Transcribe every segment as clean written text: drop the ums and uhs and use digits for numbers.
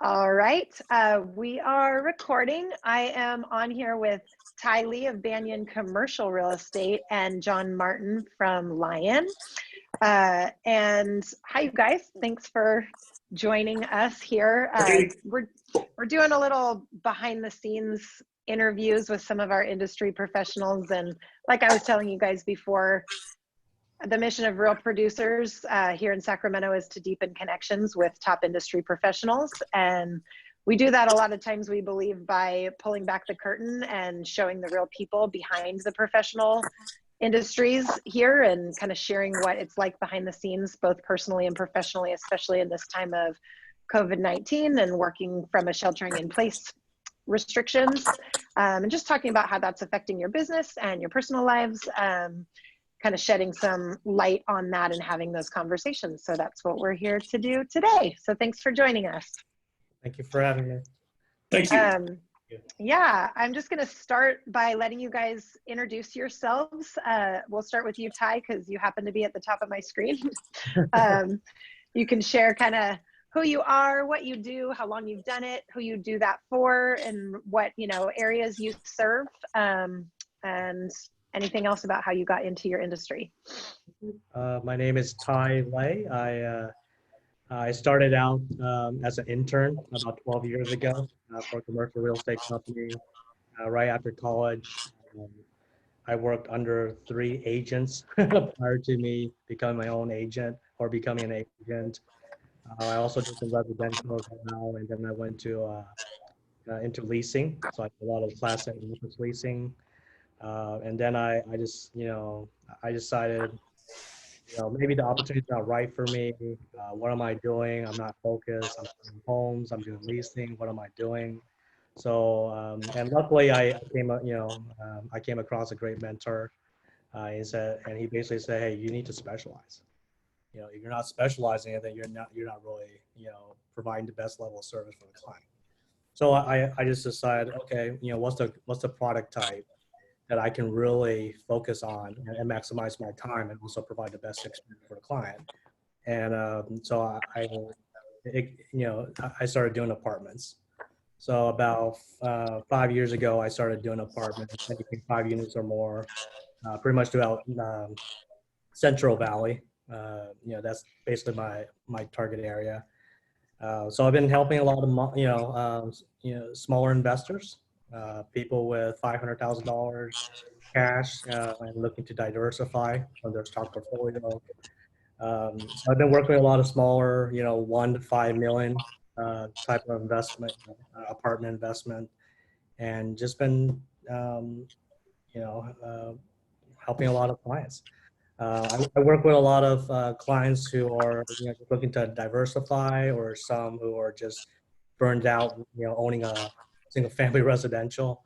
All right, we are recording. I am on here with Ty Lee of Banyan Commercial Real Estate and John Martin from Lion. And hi, you guys. Thanks for joining us here. We're doing a little behind the scenes interviews with some of our industry professionals. And like I was telling you guys before, the mission of Real Producers here in Sacramento is to deepen connections with top industry professionals. And we do that a lot of times, we believe, by pulling back the curtain and showing the real people behind the professional industries here and kind of sharing what it's like behind the scenes, both personally and professionally, especially in this time of COVID-19 and working from a sheltering in place restrictions, and just talking about how that's affecting your business and your personal lives. Kind of shedding some light on that and having those conversations. So that's what we're here to do today. So thanks for joining us. Thank you for having me. Thank you. Yeah, I'm just going to start by letting you guys introduce yourselves. We'll start with you, Ty, because you happen to be at the top of my screen. You can share kind of who you are, what you do, how long you've done it, who you do that for, and what areas you serve, and anything else about how you got into your industry. My name is Ty Lee. I started out as an intern about 12 years ago for a commercial real estate company. Right after college, I worked under 3 agents prior to me becoming my own agent or becoming an agent. I also did some residential as well, and then I went to into leasing. So I did a lot of Class A office leasing. And then I just, I decided, maybe the opportunity is not right for me. What am I doing? I'm not focused. I'm doing homes. I'm doing leasing. What am I doing? So, and luckily I came across a great mentor. And he basically said, hey, you need to specialize. If you're not specializing, then you're not really, providing the best level of service for the client. So I just decided, okay, what's the product type that I can really focus on and maximize my time and also provide the best experience for the client. And so I started doing apartments. So about 5 years ago, I started doing apartments, anything 5 units or more, pretty much throughout Central Valley. That's basically my target area. So I've been helping a lot of smaller investors. People with $500,000 cash and looking to diversify from their stock portfolio. So I've been working with a lot of smaller, 1 to 5 million type of investment, apartment investment, and just been, helping a lot of clients. I work with a lot of clients who are looking to diversify, or some who are just burned out, owning a single family residential.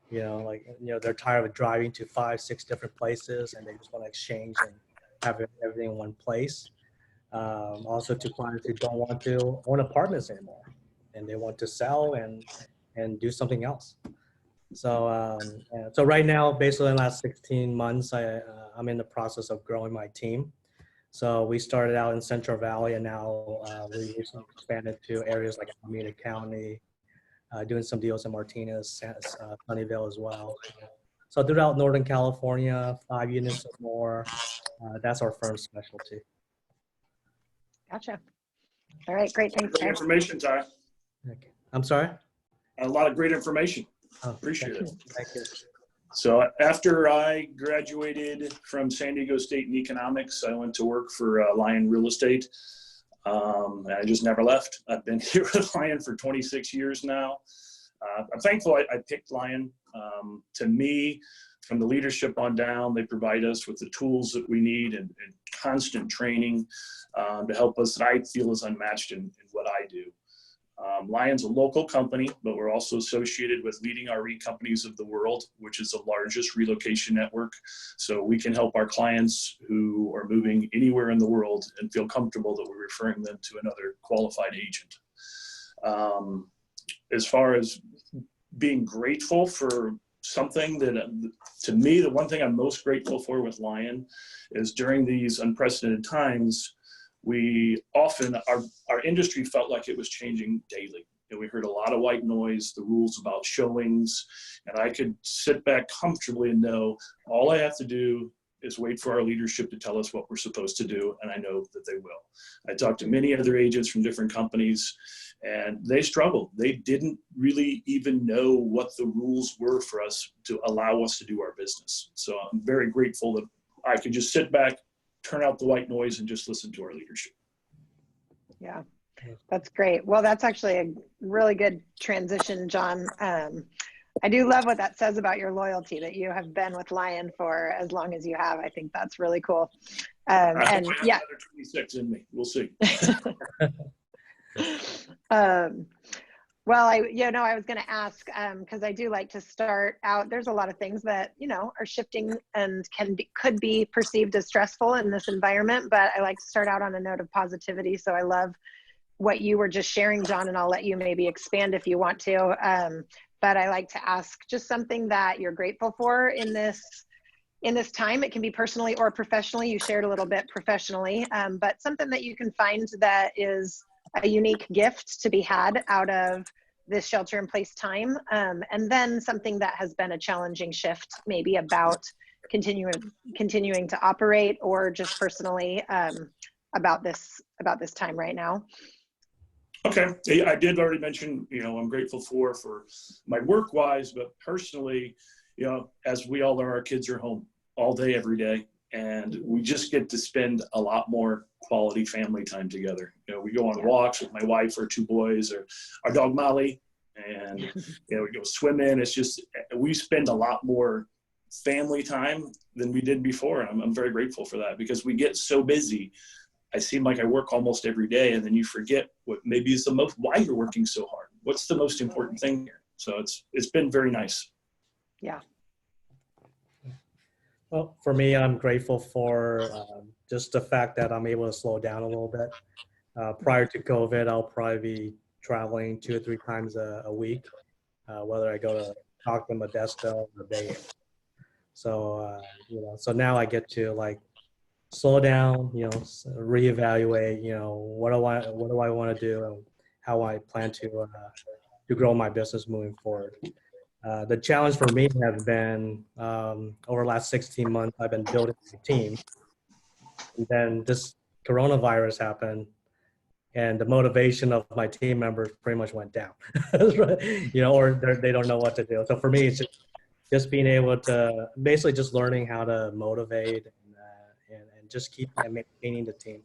They're tired of driving to 5, 6 different places, and they just want to exchange and have everything in one place. Also to clients who don't want to own apartments anymore, and they want to sell and do something else. So so right now, basically in the last 16 months, I'm in the process of growing my team. So we started out in Central Valley, and now we recently expanded to areas like Alameda County, doing some deals in Martinez, Sunnyvale as well. So throughout Northern California, 5 units or more, that's our firm's specialty. Gotcha. All right, great. Thanks, Great information, Ty. Okay. I'm sorry? A lot of great information. Oh, Appreciate it. Thank you. So after I graduated from San Diego State in economics, I went to work for Lion Real Estate. And I just never left. I've been here with Lion for 26 years now. I'm thankful I picked Lion. To me, from the leadership on down, they provide us with the tools that we need and constant training to help us, that I feel is unmatched in what I do. Lion's a local company, but we're also associated with leading RE companies of the world, which is the largest relocation network. So we can help our clients who are moving anywhere in the world and feel comfortable that we're referring them to another qualified agent. As far as being grateful for something that, to me, the one thing I'm most grateful for with Lion is during these unprecedented times, we often, our industry felt like it was changing daily. and we heard a lot of white noise, the rules about showings, and I could sit back comfortably and know all I have to do is wait for our leadership to tell us what we're supposed to do, and I know that they will. I talked to many other agents from different companies, and they struggled. They didn't really even know what the rules were for us to allow us to do our business. So I'm very grateful that I could just sit back, turn out the white noise, and just listen to our leadership. Yeah, that's great. Well, that's actually a really good transition, John. I do love what that says about your loyalty, that you have been with Lion for as long as you have. I think that's really cool. I hope I have Yeah. another 26 in me. We'll see. Well, I was going to ask, because I do like to start out, there's a lot of things that, are shifting and could be perceived as stressful in this environment, but I like to start out on a note of positivity. So I love what you were just sharing, John, and I'll let you maybe expand if you want to. But I like to ask just something that you're grateful for in this time. It can be personally or professionally. You shared a little bit professionally, but something that you can find that is a unique gift to be had out of this shelter in place time. And then something that has been a challenging shift, maybe about continuing to operate, or just personally about this time right now. Okay, I did already mention, I'm grateful for my work-wise, but personally, as we all are, our kids are home all day, every day, and we just get to spend a lot more quality family time together. We go on walks with my wife, our two boys, or our dog Molly, and we go swimming. It's just, we spend a lot more family time than we did before, and I'm very grateful for that, because we get so busy. I seem like I work almost every day, and then you forget what maybe is why you're working so hard. What's the most important thing here? So it's been very nice. Yeah. Well, for me, I'm grateful for just the fact that I'm able to slow down a little bit. Prior to COVID, I'll probably be traveling 2 or 3 times a week, whether I go to Stockton, Modesto, or Bay Area. So, so now I get to slow down, reevaluate, what do I want to do, and how I plan to grow my business moving forward. The challenge for me has been over the last 16 months, I've been building a team, and then this coronavirus happened, and the motivation of my team members pretty much went down, or they don't know what to do. So for me, it's just being able to basically just learning how to motivate and just keep maintaining the team.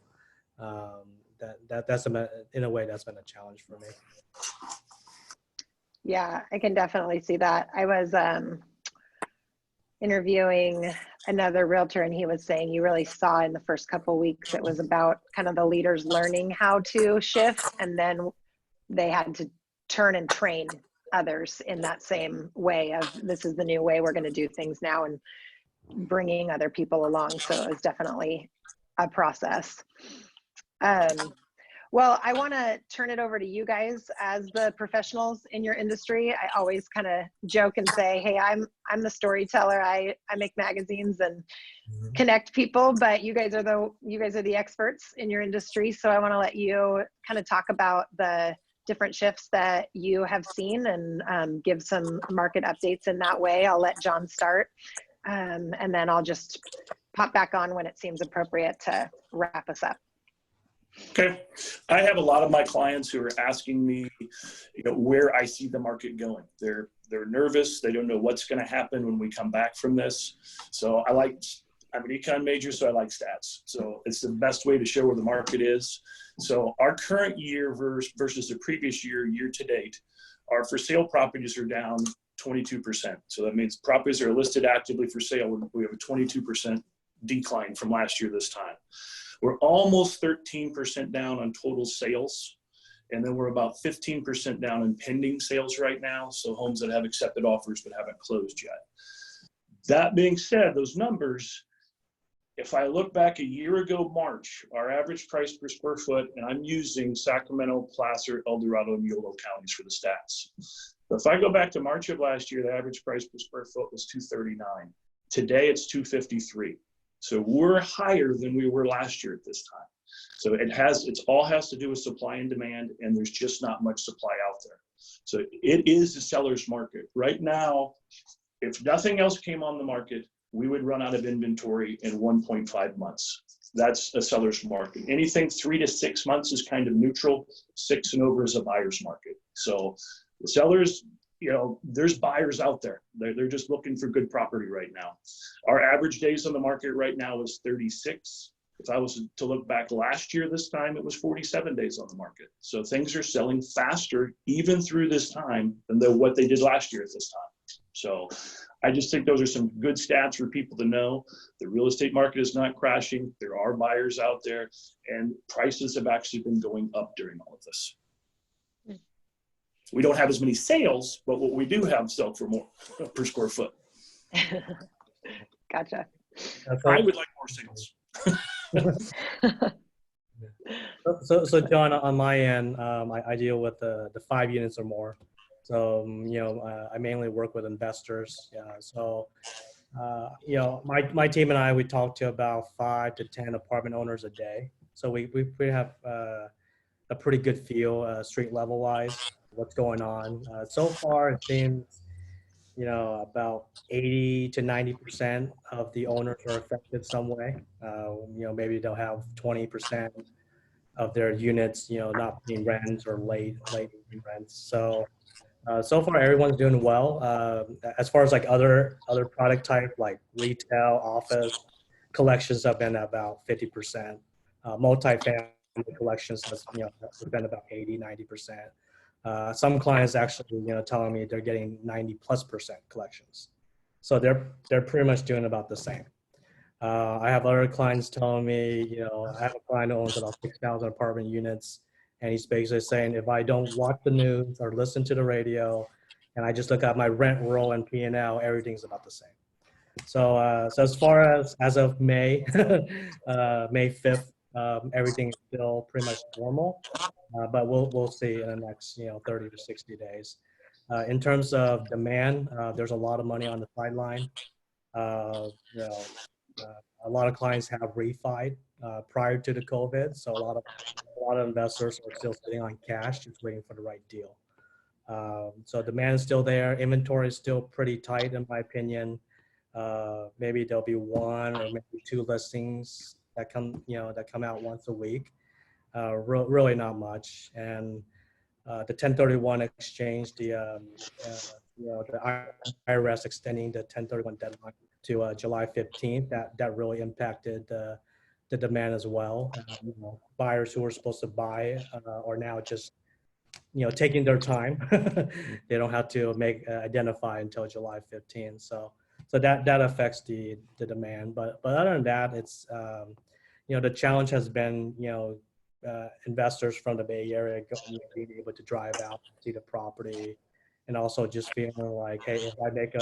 That's in a way that's been a challenge for me. Yeah, I can definitely see that. I was interviewing another realtor, and he was saying you really saw in the first couple of weeks, it was about kind of the leaders learning how to shift, and then they had to turn and train others in that same way of, this is the new way we're going to do things now, and bringing other people along. So it was definitely a process. Well, I want to turn it over to you guys as the professionals in your industry. I always kind of joke and say, hey, I'm the storyteller. I make magazines and connect people, but you guys are the experts in your industry. So I want to let you kind of talk about the different shifts that you have seen, and give some market updates in that way. I'll let John start, and then I'll just pop back on when it seems appropriate to wrap us up. Okay. I have a lot of my clients who are asking me, where I see the market going. They're nervous. They don't know what's going to happen when we come back from this. So I'm an econ major, so I like stats. So it's the best way to show where the market is. So our current year versus the previous year to date, our for sale properties are down 22%. So that means properties that are listed actively for sale, we have a 22% decline from last year this time. We're almost 13% down on total sales. And then we're about 15% down in pending sales right now. So homes that have accepted offers but haven't closed yet. That being said, those numbers, if I look back a year ago, March, our average price per square foot, and I'm using Sacramento, Placer, El Dorado, and Yolo counties for the stats. So if I go back to March of last year, the average price per square foot was $239. Today it's $253. So we're higher than we were last year at this time. So it all has to do with supply and demand, and there's just not much supply out there. So it is the seller's market. Right now, if nothing else came on the market, we would run out of inventory in 1.5 months. That's a seller's market. Anything 3 to 6 months is kind of neutral. 6 and over is a buyer's market. So the sellers, there's buyers out there. They're just looking for good property right now. Our average days on the market right now is 36. If I was to look back last year, this time it was 47 days on the market. So things are selling faster even through this time than what they did last year at this time. So I just think those are some good stats for people to know. The real estate market is not crashing. There are buyers out there, and prices have actually been going up during all of this. We don't have as many sales, but what we do have sell for more per square foot. Gotcha. I would like more sales. So John, on my end, I deal with the 5 units or more. So, I mainly work with investors. My team and I, we talk to about 5 to 10 apartment owners a day. So we have a pretty good feel, street level wise, what's going on. So far, it seems, about 80 to 90% of the owners are affected some way. Maybe they'll have 20% of their units, not paying rents or late rents. So far everyone's doing well. As far as like other product type like retail, office, collections have been about 50%. Multifamily collections has been about 80-90%. Some clients actually telling me they're getting 90+% collections. So they're pretty much doing about the same. I have other clients telling me, I have a client who owns about 6,000 apartment units, and he's basically saying, if I don't watch the news or listen to the radio, and I just look at my rent roll and P&L, everything's about the same. So as far as of May, May 5th, everything's still pretty much normal, but we'll see in the next 30 to 60 days. In terms of demand, there's a lot of money on the sideline. A lot of clients have refied prior to the COVID, so a lot of investors are still sitting on cash, just waiting for the right deal. So demand is still there. Inventory is still pretty tight, in my opinion. Maybe there'll be 1 or maybe 2 listings that come out once a week. Really not much. And the 1031 exchange, the IRS extending the 1031 deadline to July 15th, that really impacted the demand as well. Buyers who were supposed to buy are now just taking their time. They don't have to identify until July 15th. So that affects the demand. But other than that, it's the challenge has been investors from the Bay Area being able to drive out, see the property, and also just feeling like, hey, if I make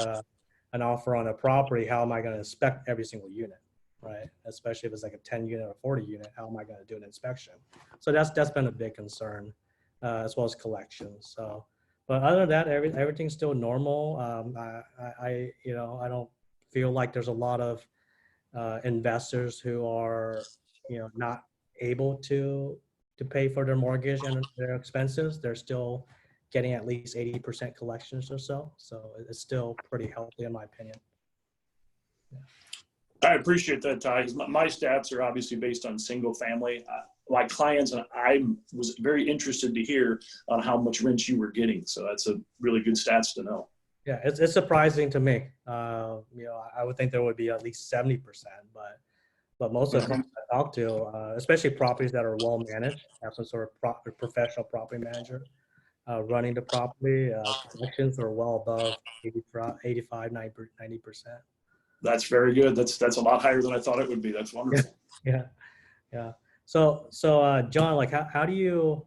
an offer on a property, how am I going to inspect every single unit, right? Especially if it's like a 10 unit or 40 unit, how am I going to do an inspection? So that's been a big concern, as well as collections. So, but other than that, everything's still normal. I don't feel like there's a lot of investors who are not able to pay for their mortgage and their expenses. They're still getting at least 80% collections or so. So it's still pretty healthy in my opinion. I appreciate that, Ty. My stats are obviously based on single family. My clients and I was very interested to hear on how much rent you were getting. So that's a really good stats to know. Yeah, it's surprising to me. I would think there would be at least 70%, but most of the clients I talk to, especially properties that are well managed, have some sort of professional property manager running the property, collections are well above 85, 90%. That's very good. That's a lot higher than I thought it would be. That's wonderful. Yeah. So John, like how do you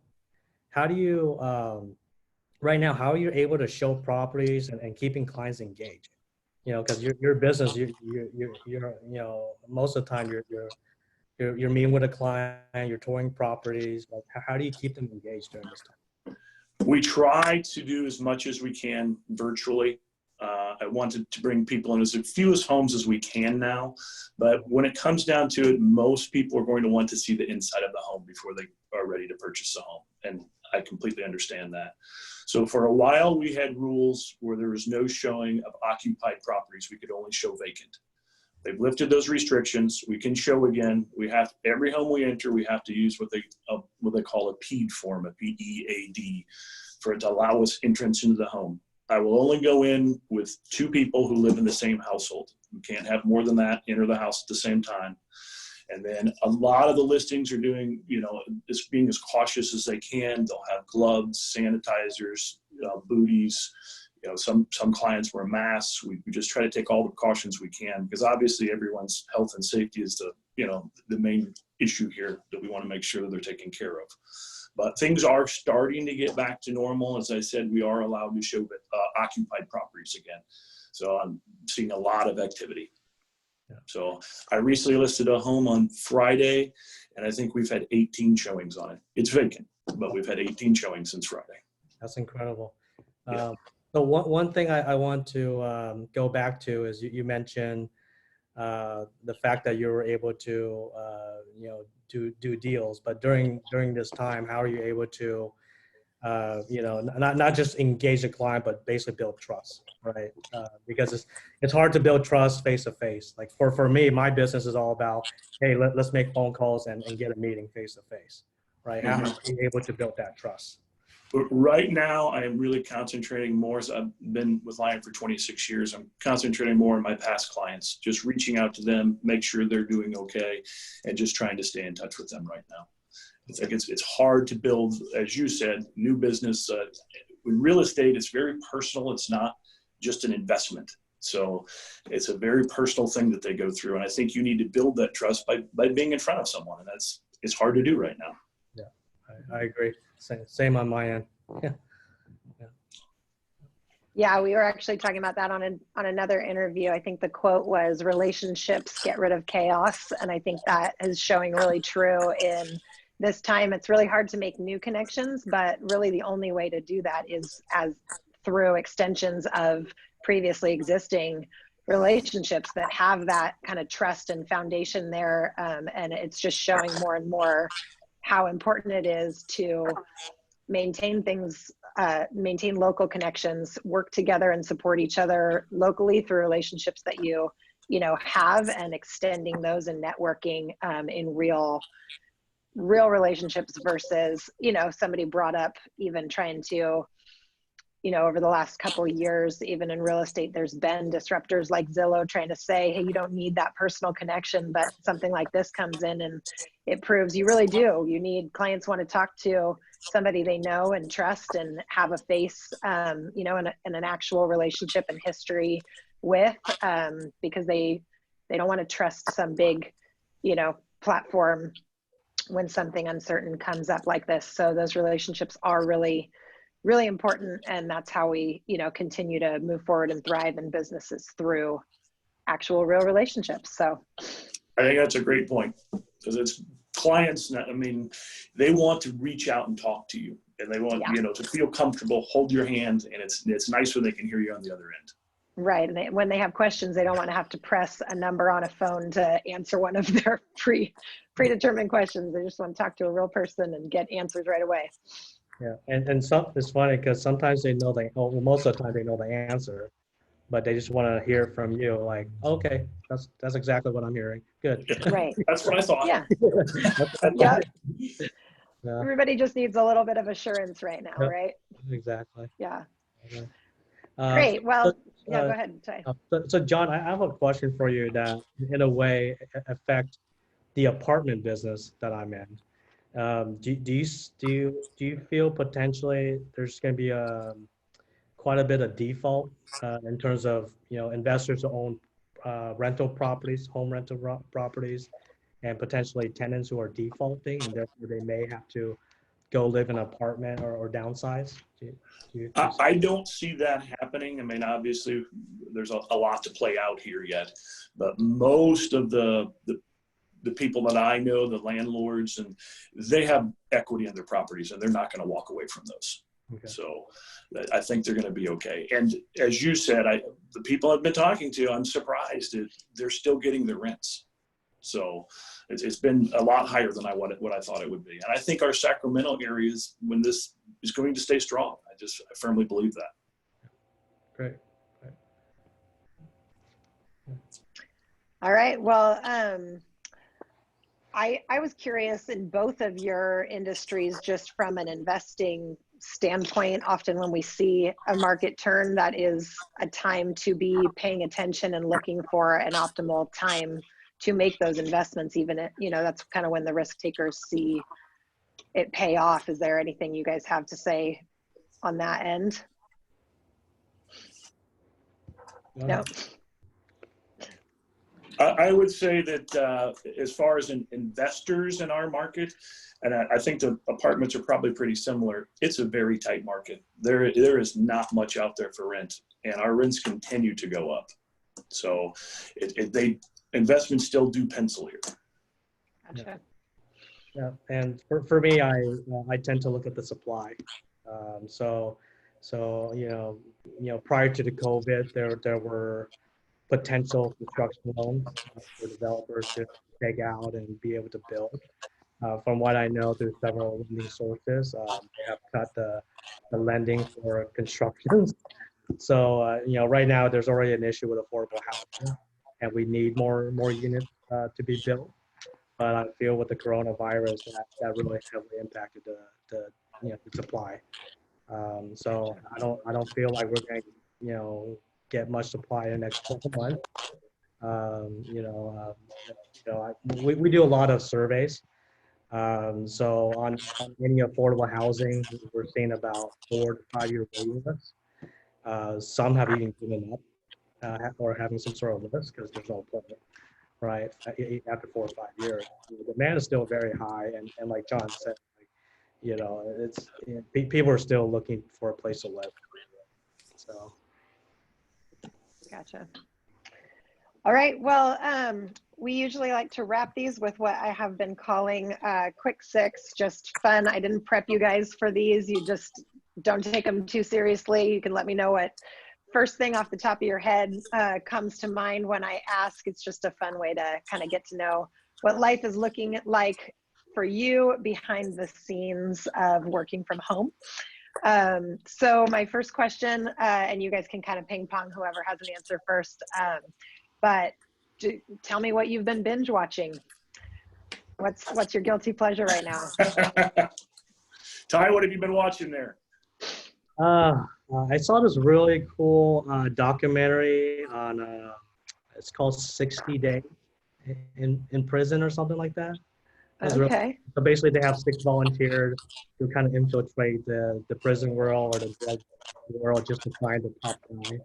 right now, how are you able to show properties and keeping clients engaged? Because your business, you're most of the time you're meeting with a client, you're touring properties. Like how do you keep them engaged during this time? We try to do as much as we can virtually. I wanted to bring people in as few as homes as we can now. But when it comes down to it, most people are going to want to see the inside of the home before they are ready to purchase a home. And I completely understand that. So for a while, we had rules where there was no showing of occupied properties. We could only show vacant. They've lifted those restrictions. We can show again. We have every home we enter, we have to use what they call a PEAD form, a PEAD, for it to allow us entrance into the home. I will only go in with 2 people who live in the same household. We can't have more than that enter the house at the same time. And then a lot of the listings are doing, just being as cautious as they can. They'll have gloves, sanitizers, booties. Some clients wear masks. We just try to take all the precautions we can, because obviously everyone's health and safety is the main issue here that we want to make sure that they're taken care of. But things are starting to get back to normal. As I said, we are allowed to show occupied properties again. So I'm seeing a lot of activity. Yeah. So I recently listed a home on Friday, and I think we've had 18 showings on it. It's vacant, but we've had 18 showings since Friday. That's incredible. Yeah. So one thing I want to go back to is you mentioned the fact that you were able to do deals, but during this time, how are you able to not just engage the client, but basically build trust, right? Because it's hard to build trust face to face. Like for me, my business is all about, hey, let's make phone calls and get a meeting face to face, right? Mm-hmm. How are you able to build that trust? But right now, I am really concentrating more, as I've been with Lion for 26 years, I'm concentrating more on my past clients, just reaching out to them, make sure they're doing okay, and just trying to stay in touch with them right now. It's like it's hard to build, as you said, new business. With real estate, it's very personal. It's not just an investment. So it's a very personal thing that they go through. And I think you need to build that trust by being in front of someone. And it's hard to do right now. Yeah, I agree. Same on my end. Yeah. Yeah, we were actually talking about that on another interview. I think the quote was, "Relationships get rid of chaos," and I think that is showing really true in this time. It's really hard to make new connections, but really the only way to do that is through extensions of previously existing relationships that have that kind of trust and foundation there. And it's just showing more and more how important it is to maintain things, maintain local connections, work together and support each other locally through relationships that you have, and extending those and networking in real relationships versus, somebody brought up even trying to, over the last couple of years, even in real estate, there's been disruptors like Zillow trying to say, hey, you don't need that personal connection, but something like this comes in and it proves you really do. Clients want to talk to somebody they know and trust and have a face, and an actual relationship and history with, because they don't want to trust some big, platform when something uncertain comes up like this. So those relationships are really, really important. And that's how we, continue to move forward and thrive in businesses, through actual real relationships. So I think that's a great point, because it's clients, they want to reach out and talk to you, and they want, to feel comfortable, hold your hand. And it's nice when they can hear you on the other end. Right. And when they have questions, they don't want to have to press a number on a phone to answer one of their predetermined questions. They just want to talk to a real person and get answers right away. Yeah, and it's funny because sometimes most of the time they know the answer, but they just want to hear from you. Like, okay, that's exactly what I'm hearing. Good. Right. That's what I thought. Yeah. Yeah. Everybody just needs a little bit of assurance right now, right? Exactly. Yeah. Okay. Great. Well, go ahead, Ty. So John, I have a question for you that in a way affect the apartment business that I'm in. Do you feel potentially there's going to be quite a bit of default in terms of investors who own rental properties, home rental properties, and potentially tenants who are defaulting, and therefore they may have to go live in an apartment or downsize? I don't see that happening. Obviously, there's a lot to play out here yet, but most of the people that I know, the landlords, and they have equity in their properties, and they're not going to walk away from those. Okay. So I think they're going to be okay. And as you said, the people I've been talking to, I'm surprised that they're still getting the rents. So it's been a lot higher than what I thought it would be. And I think our Sacramento area when this is going to stay strong. I firmly believe that. Great. All right. Well, I was curious in both of your industries, just from an investing standpoint. Often when we see a market turn, that is a time to be paying attention and looking for an optimal time to make those investments. Even that's kind of when the risk takers see it pay off. Is there anything you guys have to say on that end? No. I would say that as far as investors in our market, and I think the apartments are probably pretty similar, it's a very tight market. There is not much out there for rent, and our rents continue to go up. So investments still do pencil here. Gotcha. Yeah, and for me, I tend to look at the supply. So prior to the COVID, there were potential construction loans for developers to take out and be able to build. From what I know through several lending sources, they have cut the lending for construction. So right now there's already an issue with affordable housing, and we need more units to be built. But I feel with the coronavirus that really heavily impacted the supply. So I don't feel like we're going to get much supply in the next 12 months. We do a lot of surveys. So on any affordable housing, we're seeing about 4 to 5 year waiting lists. Some have even given up or having some sort of list because there's no point, right? After 4 or 5 years, the demand is still very high, and like John said, people are still looking for a place to live. So. Gotcha. All right. Well, we usually like to wrap these with what I have been calling quick six, just fun. I didn't prep you guys for these. You just don't take them too seriously. You can let me know what first thing off the top of your head comes to mind when I ask. It's just a fun way to kind of get to know what life is looking like for you behind the scenes of working from home. So my first question, and you guys can kind of ping pong whoever has an answer first, but tell me what you've been binge watching. What's your guilty pleasure right now? Ty, what have you been watching there? I saw this really cool documentary on, it's called 60 Days in Prison or something like that. Okay. So basically they have 6 volunteers who kind of infiltrate the prison world or the drug world just to find the top guy.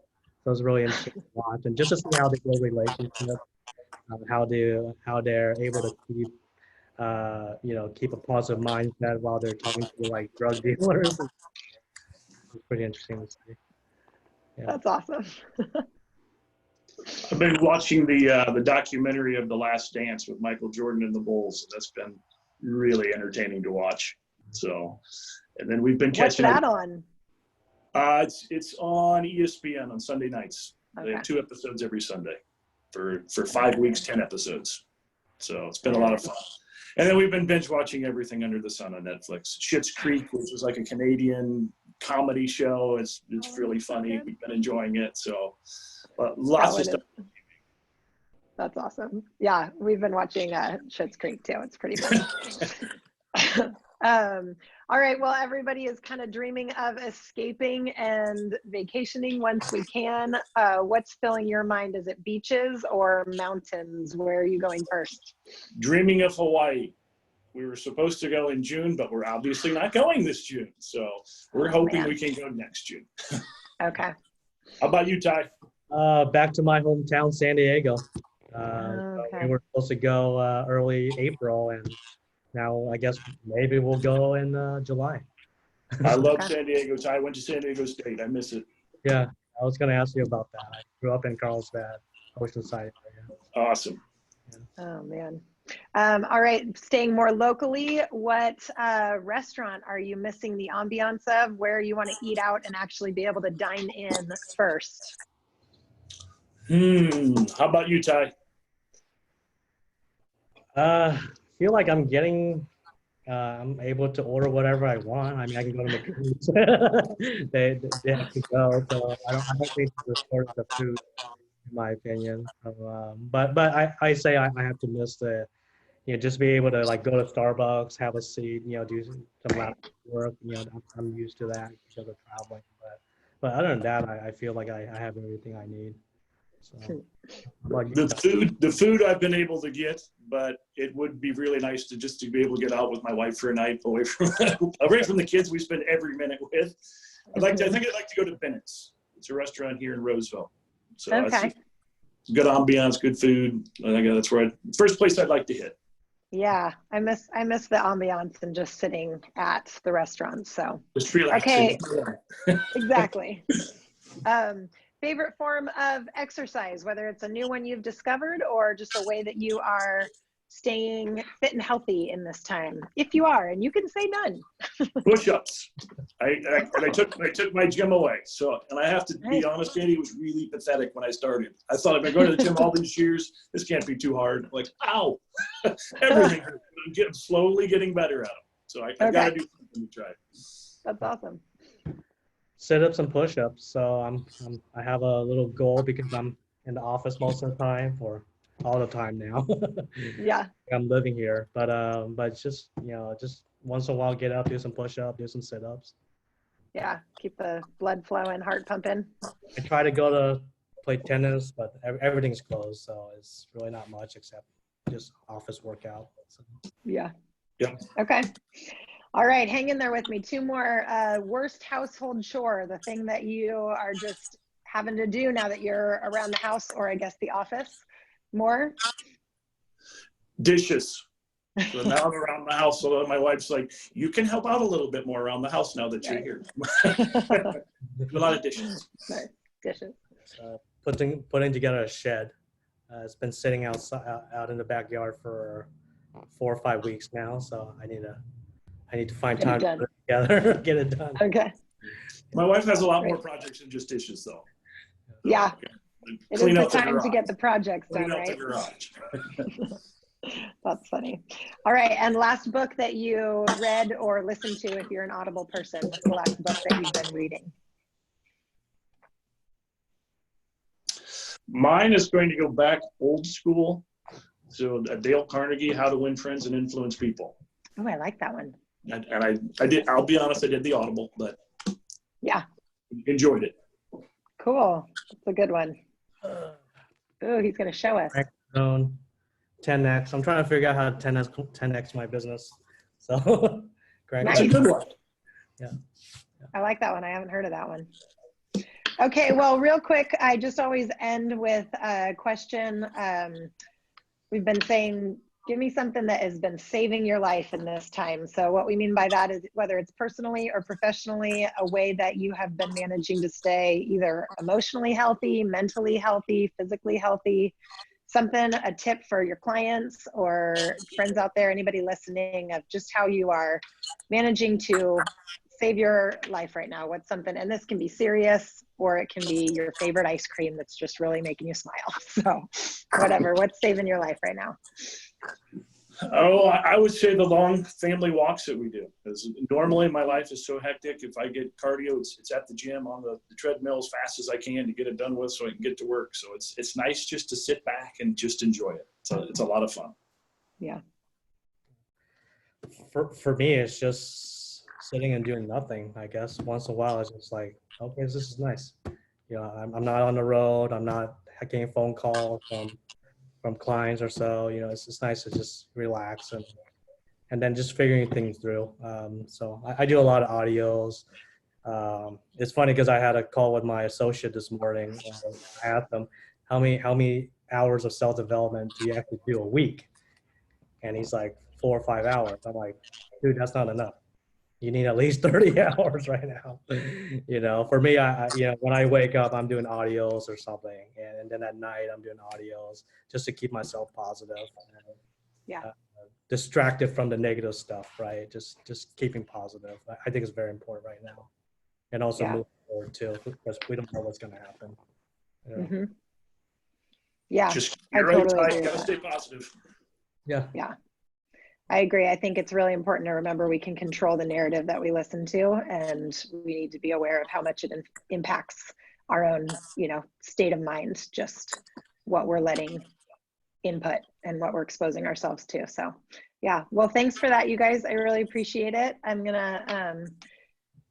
So it's really interesting to watch, and just to see how they build relationships, how they're able to keep a positive mindset while they're talking to like drug dealers. It's pretty interesting to see. Yeah. That's awesome. I've been watching the documentary of The Last Dance with Michael Jordan and the Bulls. That's been really entertaining to watch. So, and then we've been catching. What's that on? It's on ESPN on Sunday nights. Okay. They have 2 episodes every Sunday for 5 weeks, 10 episodes. So it's been a lot of fun. And then we've been binge watching everything under the sun on Netflix. Schitt's Creek, which is like a Canadian comedy show. It's really funny. We've been enjoying it. So lots of stuff. That's awesome. Yeah, we've been watching Schitt's Creek too. It's pretty funny. All right, well, everybody is kind of dreaming of escaping and vacationing once we can. What's filling your mind? Is it beaches or mountains? Where are you going first? Dreaming of Hawaii. We were supposed to go in June, but we're obviously not going this June. So we're hoping we can go next June. Okay. How about you, Ty? Back to my hometown, San Diego. Okay. We were supposed to go early April, and now I guess maybe we'll go in July. I love San Diego. I went to San Diego State. I miss it. Yeah, I was going to ask you about that. I grew up in Carlsbad, Oceanside area. Awesome. Yeah. Oh, man. All right, staying more locally, what restaurant are you missing the ambiance of, where you want to eat out and actually be able to dine in first? How about you, Ty? Feel like I'm able to order whatever I want. I mean, I can go to McDonald's. They have to go, so I don't think it's a shortage of food, in my opinion. So, but I say I have to miss just be able to like go to Starbucks, have a seat, do some Right. lab work. I'm used to that because of traveling. But other than that, I feel like I have everything I need. So, how about you? The food I've been able to get, but it would be really nice to be able to get out with my wife for a night away from the kids we spend every minute with. I think I'd like to go to Bennett's. It's a restaurant here in Roseville. So Okay. it's good ambiance, good food. I think that's first place I'd like to hit. Yeah, I miss the ambiance and just sitting at the restaurant. So Just relaxing. Okay. Exactly. Favorite form of exercise, whether it's a new one you've discovered or just a way that you are staying fit and healthy in this time, if you are, and you can say none. Push-ups. I took my gym away. So, and I have to be Nice. honest, Andy, it was really pathetic when I started. I thought I've been going to the gym all these years. This can't be too hard. Like, ow, everything. I'm slowly getting better at them. So I got to do something to try. That's awesome. Sit-ups and push-ups. So I have a little goal because I'm in the office most of the time, or all the time now. Yeah. I'm living here, but just just once in a while, get up, do some push-ups, do some sit-ups. Yeah. Keep the blood flowing, heart pumping. I try to go to play tennis, but everything's closed, so it's really not much except just office workout. So. Yeah. Yeah. Okay. All right. Hang in there with me. Two more. Worst household chore, the thing that you are just having to do now that you're around the house, or I guess the office more. Dishes. So now I'm around the house. So my wife's like, you can help out a little bit more around the house now that you're here. A lot of dishes. Nice. Dishes. Putting together a shed. It's been sitting out in the backyard for 4 or 5 weeks now, so I need to find time to put it together, get it done. Okay. My wife has a lot more projects than just dishes, though. Yeah. It is the time to get the projects done, right? That's funny. All right. And last book that you read or listened to, if you're an Audible person, what's the last book that you've been reading? Mine is going to go back old school. So Dale Carnegie, How to Win Friends and Influence People. Oh, I like that one. And I did, I'll be honest, I did the Audible, but yeah, enjoyed it. Cool. That's a good one. Oh, he's going to show us. 10x. I'm trying to figure out how to 10x my business. So, That's a good one. Yeah. I like that one. I haven't heard of that one. Okay, well, real quick, I just always end with a question. We've been saying, give me something that has been saving your life in this time. So what we mean by that is whether it's personally or professionally, a way that you have been managing to stay either emotionally healthy, mentally healthy, physically healthy, something, a tip for your clients or friends out there, anybody listening, of just how you are managing to save your life right now. What's something, and this can be serious or it can be your favorite ice cream that's just really making you smile. So whatever, what's saving your life right now? Oh, I would say the long family walks that we do. Because normally my life is so hectic. If I get cardio, it's at the gym on the treadmill as fast as I can to get it done with so I can get to work. So it's nice just to sit back and just enjoy it. So it's a lot of fun. Yeah. For me, it's just sitting and doing nothing, I guess. Once in a while, it's just like, okay, this is nice. You know, I'm not on the road. I'm not getting phone calls from clients or so. You know, it's just nice to just relax and then just figuring things through. So I do a lot of audios. It's funny because I had a call with my associate this morning. I asked him, how many hours of self-development do you actually do a week? And he's like, 4 or 5 hours. I'm like, dude, that's not enough. You need at least 30 hours right now. You know, for me, I when I wake up, I'm doing audios or something. And then at night, I'm doing audios just to keep myself positive. Yeah. distracted from the negative stuff, right? Just keeping positive. I think it's very important right now, and also Yeah. moving forward too, because we don't know what's going to happen. You know? Mm-hmm. Yeah, Just I you're right, totally Ty, agree gotta with stay that. positive. Yeah. Yeah, I agree. I think it's really important to remember we can control the narrative that we listen to, and we need to be aware of how much it impacts our own, state of mind, just what we're letting input and what we're exposing ourselves to. So yeah, well, thanks for that, you guys. I really appreciate it. I'm gonna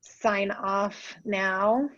sign off now.